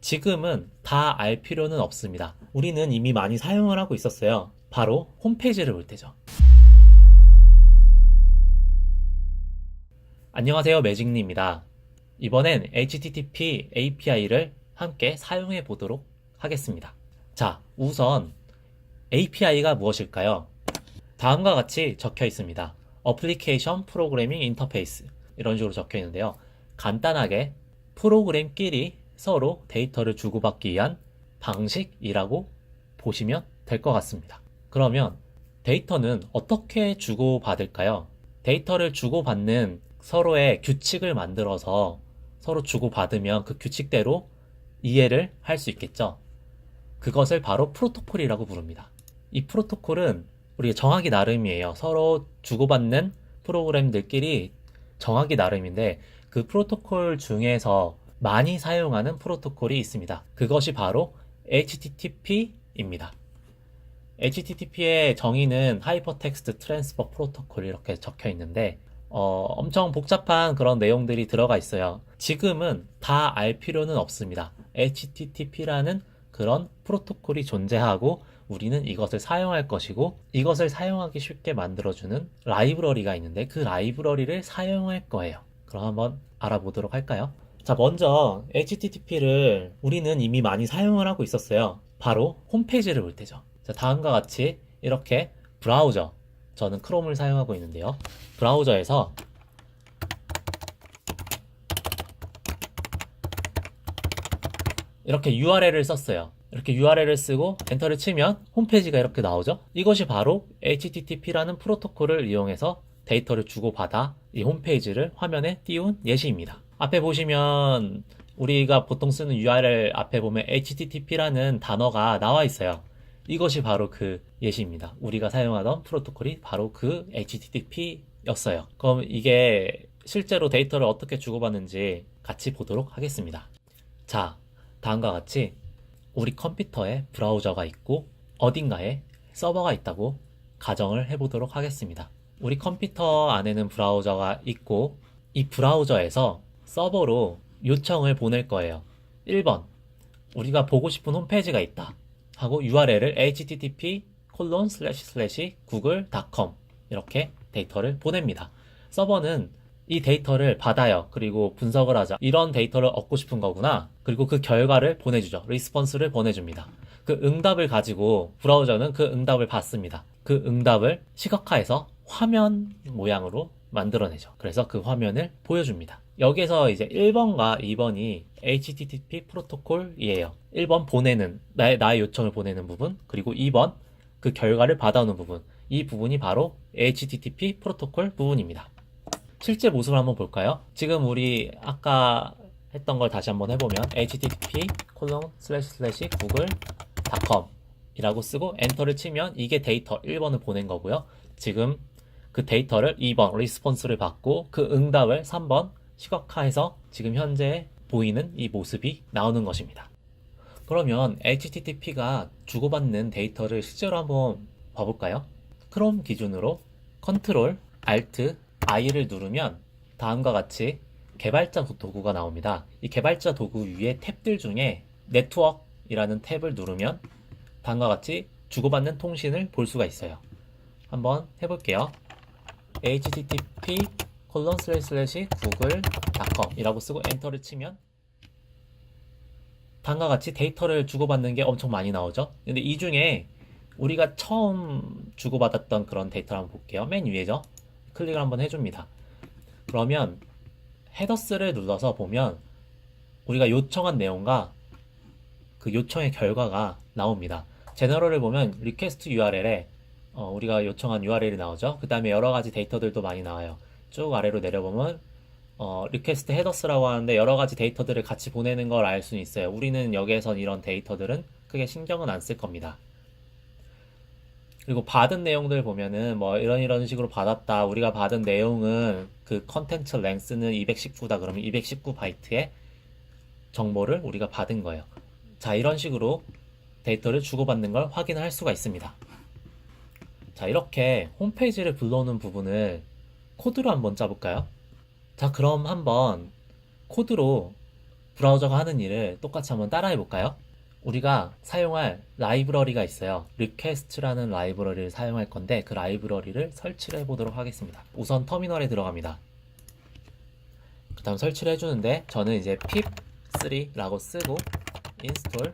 지금은 다 알 필요는 없습니다. 우리는 이미 많이 사용을 하고 있었어요. 바로 홈페이지를 볼 때죠. 안녕하세요, 매직리입니다. 이번엔 HTTP API를 함께 사용해 보도록 하겠습니다. 자, 우선 API가 무엇일까요? 다음과 같이 적혀 있습니다. Application Programming Interface 이런 식으로 적혀 있는데요. 간단하게 프로그램끼리 서로 데이터를 주고받기 위한 방식이라고 보시면 될 것 같습니다. 그러면 데이터는 어떻게 주고받을까요? 데이터를 주고받는 서로의 규칙을 만들어서 서로 주고받으면 그 규칙대로 이해를 할 수 있겠죠. 그것을 바로 프로토콜이라고 부릅니다. 이 프로토콜은 우리가 정하기 나름이에요. 서로 주고받는 프로그램들끼리 정하기 나름인데 그 프로토콜 중에서 많이 사용하는 프로토콜이 있습니다. 그것이 바로 HTTP입니다. HTTP의 정의는 하이퍼텍스트 트랜스퍼 프로토콜 이렇게 적혀 있는데 엄청 복잡한 그런 내용들이 들어가 있어요. 지금은 다 알 필요는 없습니다. HTTP라는 그런 프로토콜이 존재하고 우리는 이것을 사용할 것이고 이것을 사용하기 쉽게 만들어주는 라이브러리가 있는데 그 라이브러리를 사용할 거예요. 그럼 한번 알아보도록 할까요? 자, 먼저 HTTP를 우리는 이미 많이 사용을 하고 있었어요. 바로 홈페이지를 볼 때죠. 자, 다음과 같이 이렇게 브라우저, 저는 크롬을 사용하고 있는데요. 브라우저에서 이렇게 URL을 썼어요. 이렇게 URL을 쓰고 엔터를 치면 홈페이지가 이렇게 나오죠. 이것이 바로 HTTP라는 프로토콜을 이용해서 데이터를 주고받아 이 홈페이지를 화면에 띄운 예시입니다. 앞에 보시면 우리가 보통 쓰는 URL 앞에 보면 HTTP라는 단어가 나와 있어요. 이것이 바로 그 예시입니다. 우리가 사용하던 프로토콜이 바로 그 HTTP였어요. 그럼 이게 실제로 데이터를 어떻게 주고받는지 같이 보도록 하겠습니다. 자, 다음과 같이 우리 컴퓨터에 브라우저가 있고 어딘가에 서버가 있다고 가정을 해보도록 하겠습니다. 우리 컴퓨터 안에는 브라우저가 있고 이 브라우저에서 서버로 요청을 보낼 거예요. 1번, 우리가 보고 싶은 홈페이지가 있다 하고 URL을 http://google.com 이렇게 데이터를 보냅니다. 서버는 이 데이터를 받아요. 그리고 분석을 하자. 이런 데이터를 얻고 싶은 거구나. 그리고 그 결과를 보내주죠. 리스폰스를 보내줍니다. 그 응답을 가지고 브라우저는 그 응답을 받습니다. 그 응답을 시각화해서 화면 모양으로 만들어내죠. 그래서 그 화면을 보여줍니다. 여기서 이제 1번과 2번이 HTTP 프로토콜이에요. 1번 보내는, 나의 요청을 보내는 부분, 그리고 2번 그 결과를 받아오는 부분. 이 부분이 바로 HTTP 프로토콜 부분입니다. 실제 모습을 한번 볼까요? 지금 우리 아까 했던 걸 다시 한번 해보면 http://google.com 이라고 쓰고 엔터를 치면 이게 데이터 1번을 보낸 거고요. 지금 그 데이터를 2번 리스폰스를 받고 그 응답을 3번 시각화해서 지금 현재 보이는 이 모습이 나오는 것입니다. 그러면 HTTP가 주고받는 데이터를 실제로 한번 봐볼까요? 크롬 기준으로 컨트롤, 알트, I를 누르면 다음과 같이 개발자 도구가 나옵니다. 이 개발자 도구 위에 탭들 중에 네트워크이라는 탭을 누르면 다음과 같이 주고받는 통신을 볼 수가 있어요. 한번 해볼게요. http://google.com 이라고 쓰고 엔터를 치면 다음과 같이 데이터를 주고받는 게 엄청 많이 나오죠. 근데 이 중에 우리가 처음 주고받았던 그런 데이터를 한번 볼게요. 맨 위에죠. 클릭을 한번 해줍니다. 그러면 헤더스를 눌러서 보면 우리가 요청한 내용과 그 요청의 결과가 나옵니다. 제너럴을 보면 리퀘스트 URL에 우리가 요청한 URL이 나오죠. 그 다음에 여러 가지 데이터들도 많이 나와요. 쭉 아래로 내려보면 리퀘스트 헤더스라고 하는데 여러 가지 데이터들을 같이 보내는 걸 알 수는 있어요. 우리는 여기에선 이런 데이터들은 크게 신경은 안 쓸 겁니다. 그리고 받은 내용들 보면은 뭐 이런 식으로 받았다. 우리가 받은 내용은 그 컨텐츠 랭스는 219다. 그러면 219바이트의 정보를 우리가 받은 거예요. 자, 이런 식으로 데이터를 주고받는 걸 확인할 수가 있습니다. 자, 이렇게 홈페이지를 불러오는 부분을 코드로 한번 짜볼까요? 자, 그럼 한번 코드로 브라우저가 하는 일을 똑같이 한번 따라해 볼까요? 우리가 사용할 라이브러리가 있어요. 리퀘스트라는 라이브러리를 사용할 건데 그 라이브러리를 설치를 해보도록 하겠습니다. 우선 터미널에 들어갑니다. 그 다음 설치를 해주는데 저는 이제 pip3라고 쓰고 install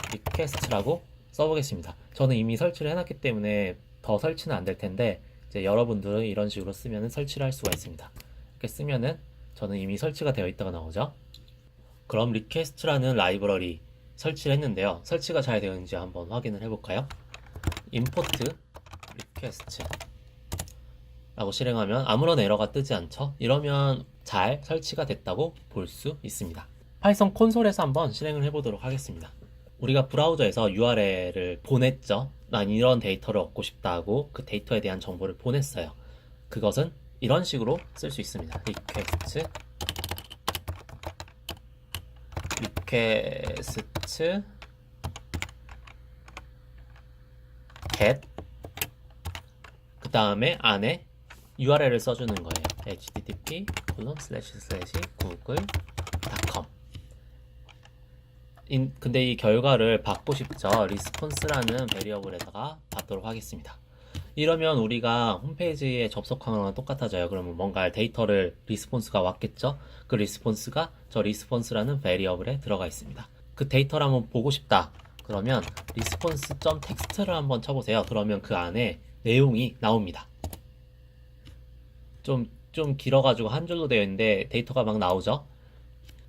request라고 써보겠습니다. 저는 이미 설치를 해놨기 때문에 더 설치는 안 될 텐데 이제 여러분들은 이런 식으로 쓰면 설치를 할 수가 있습니다. 이렇게 쓰면은 저는 이미 설치가 되어 있다가 나오죠. 그럼 request라는 라이브러리 설치를 했는데요. 설치가 잘 되었는지 한번 확인을 해볼까요? import request 라고 실행하면 아무런 에러가 뜨지 않죠? 이러면 잘 설치가 됐다고 볼 수 있습니다. 파이썬 콘솔에서 한번 실행을 해보도록 하겠습니다. 우리가 브라우저에서 URL을 보냈죠. 난 이런 데이터를 얻고 싶다고 그 데이터에 대한 정보를 보냈어요. 그것은 이런 식으로 쓸 수 있습니다. request get 그 다음에 안에 URL을 써주는 거예요. http://google.com 근데 이 결과를 받고 싶죠. response라는 베리어블에다가 받도록 하겠습니다. 이러면 우리가 홈페이지에 접속한 거랑 똑같아져요. 그러면 뭔가 데이터를 리스폰스가 왔겠죠. 그 리스폰스가 저 리스폰스라는 베리어블에 들어가 있습니다. 그 데이터를 한번 보고 싶다. 그러면 response.txt를 한번 쳐보세요. 그러면 그 안에 내용이 나옵니다. 좀 길어가지고 한 줄로 되어 있는데 데이터가 막 나오죠.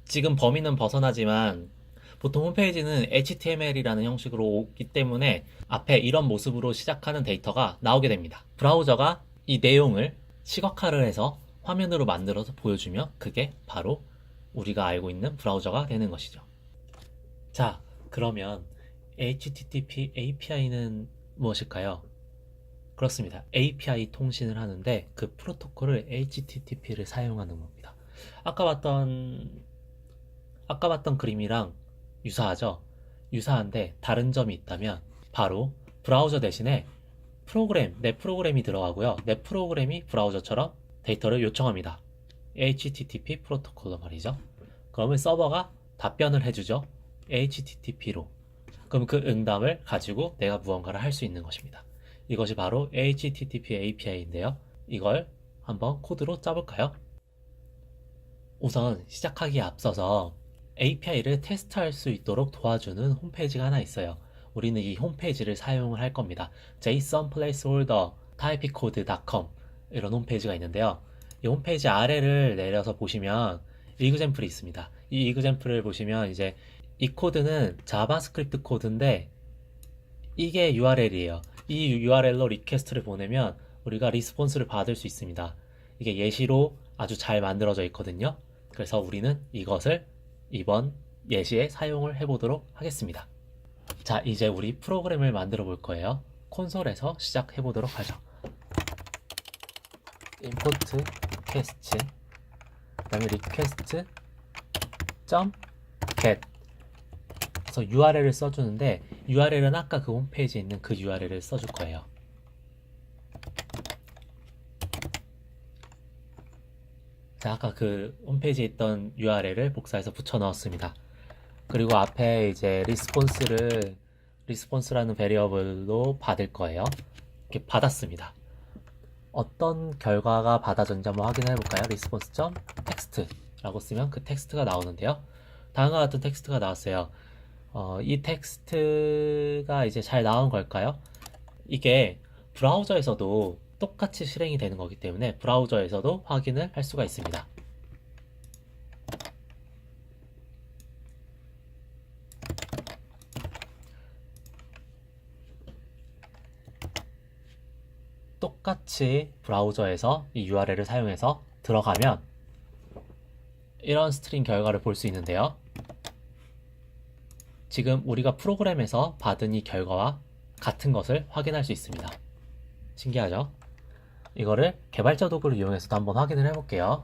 지금 범위는 벗어나지만 보통 홈페이지는 HTML이라는 형식으로 오기 때문에 앞에 이런 모습으로 시작하는 데이터가 나오게 됩니다. 브라우저가 이 내용을 시각화를 해서 화면으로 만들어서 보여주면 그게 바로 우리가 알고 있는 브라우저가 되는 것이죠. 자, 그러면 HTTP API는 무엇일까요? 그렇습니다. API 통신을 하는데 그 프로토콜을 HTTP를 사용하는 겁니다. 아까 봤던 그림이랑 유사하죠? 유사한데 다른 점이 있다면 바로 브라우저 대신에 내 프로그램이 들어가고요. 내 프로그램이 브라우저처럼 데이터를 요청합니다. HTTP 프로토콜로 말이죠. 그러면 서버가 답변을 해주죠. HTTP로. 그럼 그 응답을 가지고 내가 무언가를 할 수 있는 것입니다. 이것이 바로 HTTP API인데요. 이걸 한번 코드로 짜볼까요? 우선 시작하기에 앞서서 API를 테스트할 수 있도록 도와주는 홈페이지가 하나 있어요. 우리는 이 홈페이지를 사용을 할 겁니다. JSON placeholder typecode.com 이런 홈페이지가 있는데요. 이 홈페이지 아래를 내려서 보시면 이그젬플이 있습니다. 이 이그젬플을 보시면 이제 이 코드는 자바스크립트 코드인데 이게 URL이에요. 이 URL로 리퀘스트를 보내면 우리가 리스폰스를 받을 수 있습니다. 이게 예시로 아주 잘 만들어져 있거든요. 그래서 우리는 이것을 이번 예시에 사용을 해보도록 하겠습니다. 자, 이제 우리 프로그램을 만들어 볼 거예요. 콘솔에서 시작해 보도록 하죠. import request 그 다음에 request get 그래서 URL을 써주는데 URL은 아까 그 홈페이지에 있는 그 URL을 써줄 거예요. 자, 아까 그 홈페이지에 있던 URL을 복사해서 붙여 넣었습니다. 그리고 앞에 이제 리스폰스라는 베리어블로 받을 거예요. 이렇게 받았습니다. 어떤 결과가 받아졌는지 한번 확인해 볼까요? response.txt 라고 쓰면 그 텍스트가 나오는데요. 다음과 같은 텍스트가 나왔어요. 이 텍스트가 이제 잘 나온 걸까요? 이게 브라우저에서도 똑같이 실행이 되는 거기 때문에 브라우저에서도 확인을 할 수가 있습니다. 똑같이 브라우저에서 이 URL을 사용해서 들어가면 이런 스트링 결과를 볼 수 있는데요. 지금 우리가 프로그램에서 받은 이 결과와 같은 것을 확인할 수 있습니다. 신기하죠? 이거를 개발자 도구를 이용해서도 한번 확인을 해볼게요.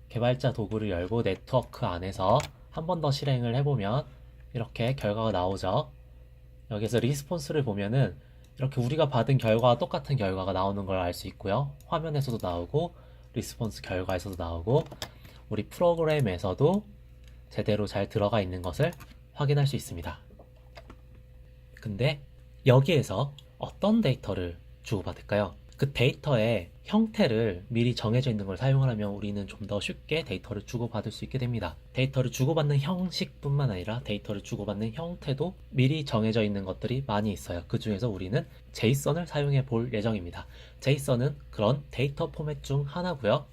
개발자 도구를 열고 네트워크 안에서 한 번 더 실행을 해보면 이렇게 결과가 나오죠. 여기서 리스폰스를 보면은 이렇게 우리가 받은 결과와 똑같은 결과가 나오는 걸 알 수 있고요. 화면에서도 나오고 리스폰스 결과에서도 나오고 우리 프로그램에서도 제대로 잘 들어가 있는 것을 확인할 수 있습니다. 근데 여기에서 어떤 데이터를 주고받을까요? 그 데이터의 형태를 미리 정해져 있는 걸 사용하면 우리는 좀 더 쉽게 데이터를 주고받을 수 있게 됩니다. 데이터를 주고받는 형식뿐만 아니라 데이터를 주고받는 형태도 미리 정해져 있는 것들이 많이 있어요. 그 중에서 우리는 제이선을 사용해 볼 예정입니다. 제이선은 그런 데이터 포맷 중 하나고요.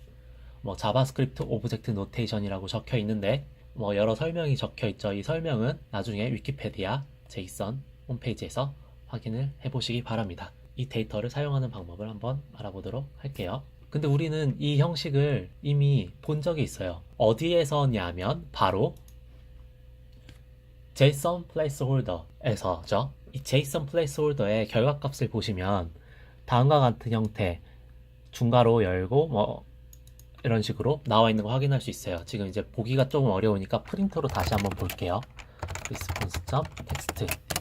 자바스크립트 오브젝트 노테이션이라고 적혀 있는데 여러 설명이 적혀 있죠. 이 설명은 나중에 위키페디아 제이선 홈페이지에서 확인을 해보시기 바랍니다. 이 데이터를 사용하는 방법을 한번 알아보도록 할게요. 근데 우리는 이 형식을 이미 본 적이 있어요. 어디에서냐면 바로 JSON placeholder에서죠. 이 JSON placeholder의 결과값을 보시면 다음과 같은 형태, 중괄호 열고 이런 식으로 나와 있는 거 확인할 수 있어요. 지금 이제 보기가 조금 어려우니까 프린터로 다시 한번 볼게요. response.text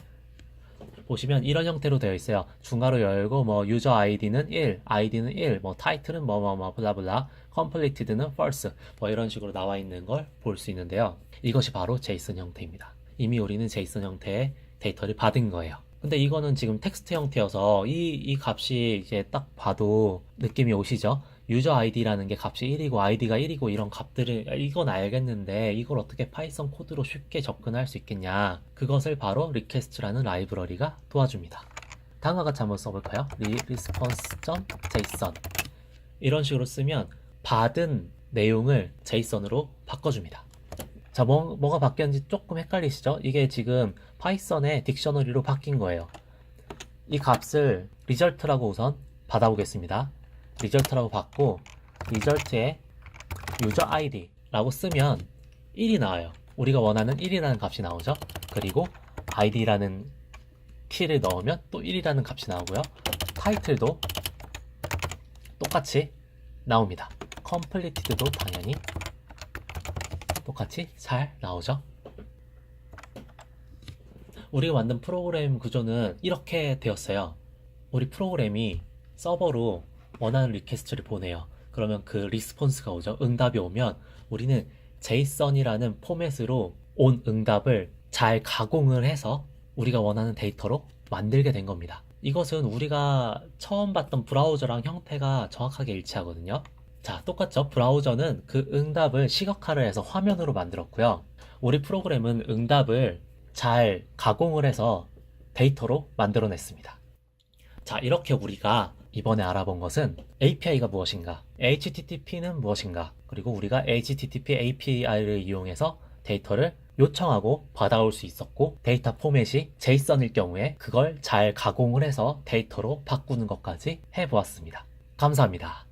보시면 이런 형태로 되어 있어요. 중괄호 열고 유저 아이디는 1, 아이디는 1, 타이틀은 블라블라, completed는 false 이런 식으로 나와 있는 걸 볼 수 있는데요. 이것이 바로 JSON 형태입니다. 이미 우리는 JSON 형태의 데이터를 받은 거예요. 근데 이거는 지금 텍스트 형태여서 이 값이 이제 딱 봐도 느낌이 오시죠? 유저 아이디라는 게 값이 1이고 아이디가 1이고 이런 값들을 이건 알겠는데 이걸 어떻게 파이썬 코드로 쉽게 접근할 수 있겠냐, 그것을 바로 리퀘스트라는 라이브러리가 도와줍니다. 다음과 같이 한번 써볼까요? response.json 이런 식으로 쓰면 받은 내용을 JSON으로 바꿔줍니다. 자, 뭐가 바뀌었는지 조금 헷갈리시죠? 이게 지금 파이썬의 딕셔너리로 바뀐 거예요. 이 값을 result라고 우선 받아보겠습니다. result라고 받고 result에 user id라고 쓰면 1이 나와요. 우리가 원하는 1이라는 값이 나오죠. 그리고 id라는 키를 넣으면 또 1이라는 값이 나오고요. title도 똑같이 나옵니다. completed도 당연히 똑같이 잘 나오죠. 우리가 만든 프로그램 구조는 이렇게 되었어요. 우리 프로그램이 서버로 원하는 리퀘스트를 보내요. 그러면 그 리스폰스가 오죠. 응답이 오면 우리는 JSON이라는 포맷으로 온 응답을 잘 가공을 해서 우리가 원하는 데이터로 만들게 된 겁니다. 이것은 우리가 처음 봤던 브라우저랑 형태가 정확하게 일치하거든요. 자, 똑같죠? 브라우저는 그 응답을 시각화를 해서 화면으로 만들었고요. 우리 프로그램은 응답을 잘 가공을 해서 데이터로 만들어냈습니다. 자, 이렇게 우리가 이번에 알아본 것은 API가 무엇인가, HTTP는 무엇인가, 그리고 우리가 HTTP API를 이용해서 데이터를 요청하고 받아올 수 있었고, 데이터 포맷이 JSON일 경우에 그걸 잘 가공을 해서 데이터로 바꾸는 것까지 해보았습니다. 감사합니다.